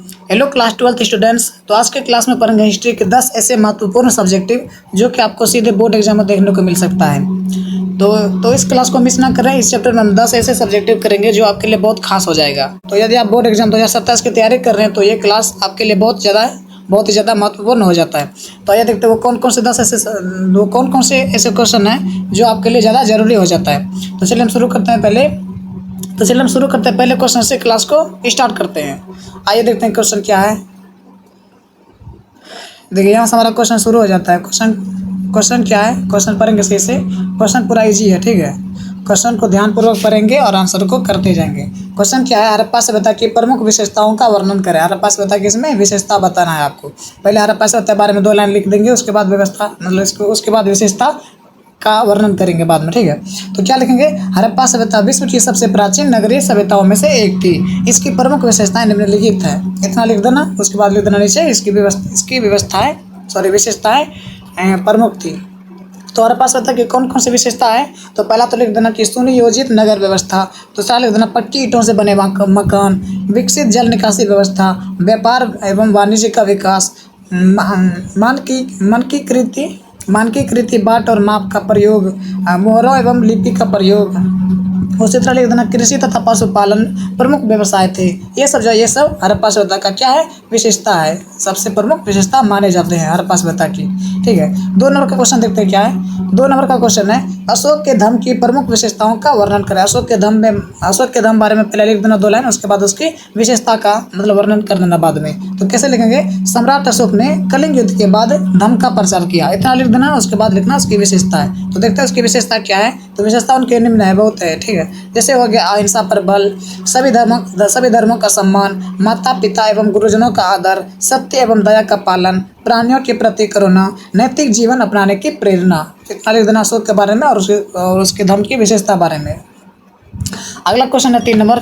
Hello class 12th students. तो आज के क्लास में पढ़ेंगे हिस्ट्री के 10 ऐसे महत्वपूर्ण सब्जेक्टिव जो कि आपको सीधे बोर्ड एग्जाम में देखने को मिल सकता है। तो इस क्लास को मिस ना करें। इस चैप्टर में हम 10 ऐसे सब्जेक्टिव करेंगे जो आपके लिए बहुत खास हो जाएगा। तो यदि आप बोर्ड एग्जाम 2027 की तैयारी कर रहे हैं तो ये क्लास आपके लिए बहुत ही ज़्यादा महत्वपूर्ण हो जाता है। तो आइए देखते हैं वो कौन कौन से ऐसे क्वेश्चन हैं जो आपके लिए ज़्यादा जरूरी हो जाता है। तो चलिए हम शुरू करते हैं पहले क्वेश्चन से क्लास को स्टार्ट करते हैं। आइए देखते हैं क्वेश्चन क्या है। देखिए यहाँ से हमारा क्वेश्चन शुरू हो जाता है। क्वेश्चन क्या है, क्वेश्चन पढ़ेंगे सही से। क्वेश्चन पूरा इजी है, ठीक है। क्वेश्चन को ध्यानपूर्वक पढ़ेंगे और आंसर को करते जाएंगे। क्वेश्चन क्या है, हड़प्पा सभ्यता की प्रमुख विशेषताओं का वर्णन करें। हड़प्पा सभ्यता की इसमें विशेषता बताना है आपको। पहले हड़प्पा सभ्यता के बारे में 2 लाइन लिख देंगे, उसके बाद उसके बाद विशेषता का वर्णन करेंगे बाद में, ठीक है। तो क्या लिखेंगे, हड़प्पा सभ्यता विश्व की सबसे प्राचीन नगरीय सभ्यताओं में से एक थी। इसकी प्रमुख विशेषताएं निम्नलिखित है। इतना लिख देना, उसके बाद लिख देना नीचे विशेषताएं प्रमुख थी। तो हड़प्पा सभ्यता की कौन कौन सी विशेषता है। तो पहला तो लिख देना कि सुनियोजित नगर व्यवस्था। दूसरा लिख देना पक्की ईंटों से बने मकान, विकसित जल निकासी व्यवस्था, व्यापार एवं वाणिज्य का विकास, मानकीकृति बाट और माप का प्रयोग, मोहरों एवं लिपि का प्रयोग। उसी तरह लिख देना कृषि तथा पशुपालन प्रमुख व्यवसाय थे। ये सब हड़प्पा सभ्यता का क्या है, विशेषता है। सबसे प्रमुख विशेषता माने जाते हैं हड़प्पा सभ्यता की, ठीक है। 2 नंबर का क्वेश्चन देखते हैं क्या है। 2 नंबर का क्वेश्चन है, अशोक के धम्म की प्रमुख विशेषताओं का वर्णन करें। अशोक के धम्म बारे में पहले लिख देना 2 लाइन, उसके बाद उसकी विशेषता का मतलब वर्णन कर देना बाद में। तो कैसे लिखेंगे, सम्राट अशोक ने कलिंग युद्ध के बाद धम्म का प्रचार किया। इतना लिख देना, उसके बाद लिखना उसकी विशेषता है। तो देखते हैं उसकी विशेषता क्या है। तो विशेषता उनके निम्न है, बहुत है, ठीक है। जैसे हो गया अहिंसा पर बल, सभी धर्मों का सम्मान, माता पिता एवं गुरुजनों का आदर, सत्य एवं दया का पालन, प्राणियों के प्रति करुणा, नैतिक जीवन अपनाने की प्रेरणा। इतना लिख देना अशोक के बारे में और उसके धर्म की विशेषता बारे में। अगला क्वेश्चन है 3 नंबर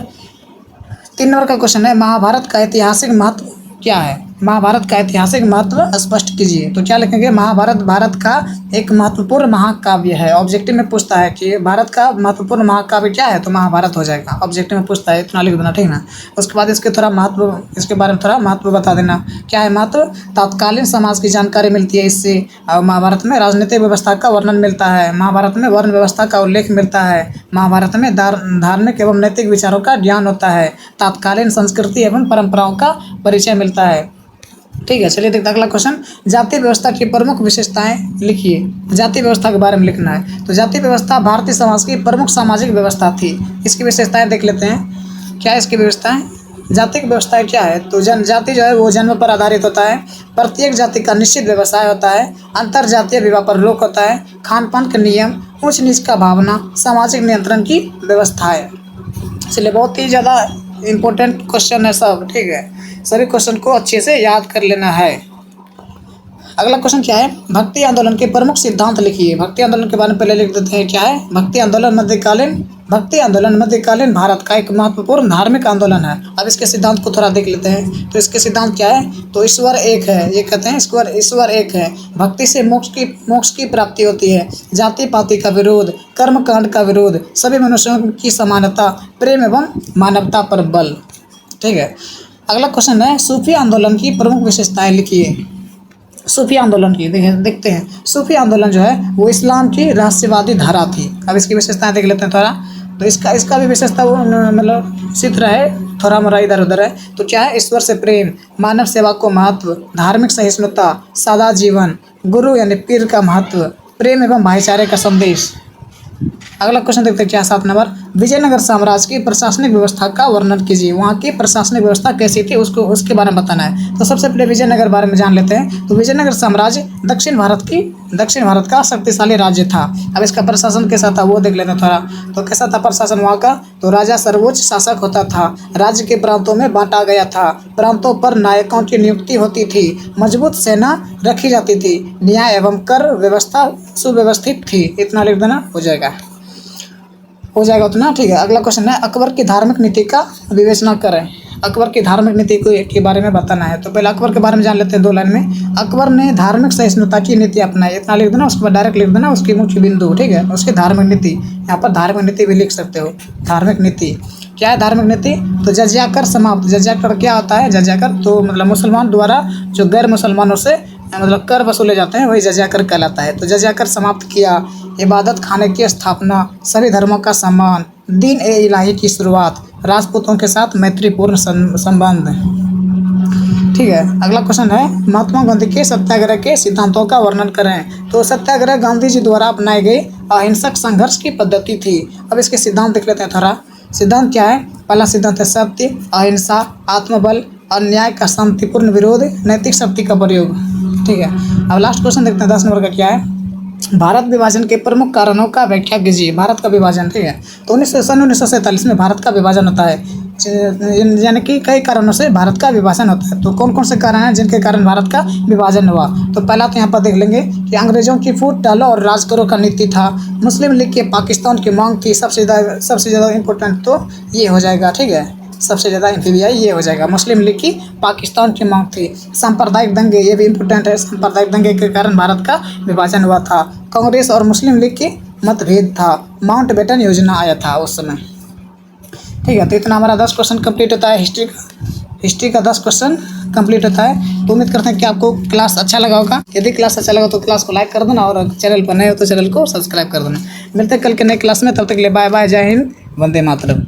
का क्वेश्चन है, महाभारत का ऐतिहासिक महत्व क्या है। महाभारत का ऐतिहासिक महत्व स्पष्ट कीजिए। तो क्या लिखेंगे, महाभारत भारत का एक महत्वपूर्ण महाकाव्य है। ऑब्जेक्टिव में पूछता है कि भारत का महत्वपूर्ण महाकाव्य क्या है, तो महाभारत हो जाएगा। ऑब्जेक्टिव में पूछता है, इतना लिख देना, ठीक ना। उसके बाद इसके बारे में थोड़ा महत्व बता देना। क्या है महत्व, तत्कालीन समाज की जानकारी मिलती है इससे। महाभारत में राजनीतिक व्यवस्था का वर्णन मिलता है। महाभारत में वर्ण व्यवस्था का उल्लेख मिलता है। महाभारत में धार्मिक एवं नैतिक विचारों का ज्ञान होता है। तत्कालीन संस्कृति एवं परंपराओं का परिचय मिलता है, ठीक है। चलिए देखते हैं अगला क्वेश्चन, जाति व्यवस्था की प्रमुख विशेषताएं लिखिए। जाति व्यवस्था के बारे में लिखना है। तो जाति व्यवस्था भारतीय समाज की प्रमुख सामाजिक व्यवस्था थी। इसकी विशेषताएं देख लेते हैं। क्या है इसकी व्यवस्थाएं, जाति की व्यवस्थाएं क्या है। तो जनजाति जो है वो जन्म पर आधारित होता है। प्रत्येक जाति का निश्चित व्यवसाय होता है। अंतर जातीय विवाह पर रोक होता है। खान पान के नियम, ऊंच नीच का भावना, सामाजिक नियंत्रण की व्यवस्था है। इसलिए बहुत ही ज़्यादा इम्पोर्टेंट क्वेश्चन है सब, ठीक है। सभी क्वेश्चन को अच्छे से याद कर लेना है। अगला क्वेश्चन क्या है, भक्ति आंदोलन के प्रमुख सिद्धांत लिखिए। भक्ति आंदोलन के बारे में पहले लिख देते हैं। क्या है, भक्ति आंदोलन मध्यकालीन भारत का एक महत्वपूर्ण धार्मिक आंदोलन है। अब इसके सिद्धांत को थोड़ा देख लेते हैं। तो इसके सिद्धांत क्या है, तो ईश्वर एक है। ये कहते हैं ईश्वर एक है। भक्ति से मोक्ष की प्राप्ति होती है। जाति पाति का विरोध, कर्मकांड का विरोध, सभी मनुष्यों की समानता, प्रेम एवं मानवता पर बल, ठीक है। अगला क्वेश्चन है, सूफी आंदोलन की प्रमुख विशेषताएं लिखिए। सूफी आंदोलन की देखते हैं। सूफी आंदोलन जो है वो इस्लाम की राष्ट्रवादी धारा थी। अब इसकी विशेषताएं देख लेते हैं थोड़ा। तो इसका भी विशेषता वो मतलब चित्र है, थोड़ा मोरा इधर उधर है। तो क्या है, ईश्वर से प्रेम, मानव सेवा को महत्व, धार्मिक सहिष्णुता, सादा जीवन, गुरु यानी पीर का महत्व, प्रेम एवं भाईचारे का संदेश। अगला क्वेश्चन देखते हैं क्या 7 नंबर, विजयनगर साम्राज्य की प्रशासनिक व्यवस्था का वर्णन कीजिए। वहाँ की प्रशासनिक व्यवस्था कैसी थी उसके बारे में बताना है। तो सबसे पहले विजयनगर बारे में जान लेते हैं। तो विजयनगर साम्राज्य दक्षिण भारत का शक्तिशाली राज्य था। अब इसका प्रशासन कैसा था वो देख लेते हैं थोड़ा। तो कैसा था प्रशासन वहाँ का, तो राजा सर्वोच्च शासक होता था। राज्य के प्रांतों में बांटा गया था। प्रांतों पर नायकों की नियुक्ति होती थी। मजबूत सेना रखी जाती थी। न्याय एवं कर व्यवस्था सुव्यवस्थित थी। इतना लिख देना, हो जाएगा उतना, ठीक है। अगला क्वेश्चन है, अकबर की धार्मिक नीति का विवेचना करें। अकबर की धार्मिक नीति के बारे में बताना है। तो पहले अकबर के बारे में जान लेते हैं 2 लाइन में। अकबर ने धार्मिक सहिष्णुता की नीति अपनाई। इतना लिख देना, उसके बाद डायरेक्ट लिख देना उसकी मुख्य बिंदु, ठीक है। उसकी धार्मिक नीति, यहाँ पर धार्मिक नीति भी लिख सकते हो। धार्मिक नीति क्या है धार्मिक नीति? तो जजिया कर समाप्त। जजिया कर क्या होता है? जजिया कर तो मतलब मुसलमान द्वारा जो गैर मुसलमानों से मतलब कर वसूले जाते हैं वही जजिया कर कहलाता है। तो जजिया कर समाप्त किया, इबादत खाने की स्थापना, सभी धर्मों का सम्मान, दीन ए इलाही की शुरुआत, राजपूतों के साथ मैत्रीपूर्ण संबंध। ठीक है, अगला क्वेश्चन है महात्मा गांधी के सत्याग्रह के सिद्धांतों का वर्णन करें। तो सत्याग्रह गांधी जी द्वारा अपनाई गई अहिंसक संघर्ष की पद्धति थी। अब इसके सिद्धांत देख लेते हैं थोड़ा। सिद्धांत क्या है? पहला सिद्धांत है सत्य, अहिंसा, आत्मबल, अन्याय का शांतिपूर्ण विरोध, नैतिक शक्ति का प्रयोग। ठीक है, अब लास्ट क्वेश्चन देखते हैं 10 नंबर का क्या है। भारत विभाजन के प्रमुख कारणों का व्याख्या कीजिए। भारत का विभाजन, ठीक है, तो 1947 में भारत का विभाजन होता है। यानी कि कई कारणों से भारत का विभाजन होता है। तो कौन कौन से कारण हैं जिनके कारण भारत का विभाजन हुआ? तो पहला तो यहाँ पर देख लेंगे कि अंग्रेजों की फूट डालो और राज करो का नीति था, मुस्लिम लीग के पाकिस्तान की मांग थी, सबसे ज़्यादा इम्पोर्टेंट तो ये हो जाएगा। ठीक है, सबसे ज़्यादा एमपीवीआई ये हो जाएगा, मुस्लिम लीग की पाकिस्तान की मांग थी। सांप्रदायिक दंगे, ये भी इम्पोर्टेंट है, सांप्रदायिक दंगे के कारण भारत का विभाजन हुआ था। कांग्रेस और मुस्लिम लीग की मतभेद था। माउंटबेटन योजना आया था उस समय। ठीक है, तो इतना हमारा 10 क्वेश्चन कंप्लीट होता है हिस्ट्री का 10 क्वेश्चन कंप्लीट होता है। तो उम्मीद करते हैं कि आपको क्लास अच्छा लगा होगा। यदि क्लास अच्छा लगा तो क्लास को लाइक कर देना और चैनल पर नए हो तो चैनल को सब्सक्राइब कर देना। मिलते हैं कल के नए क्लास में, तब तक के लिए बाय बाय, जय हिंद, वंदे मातरम।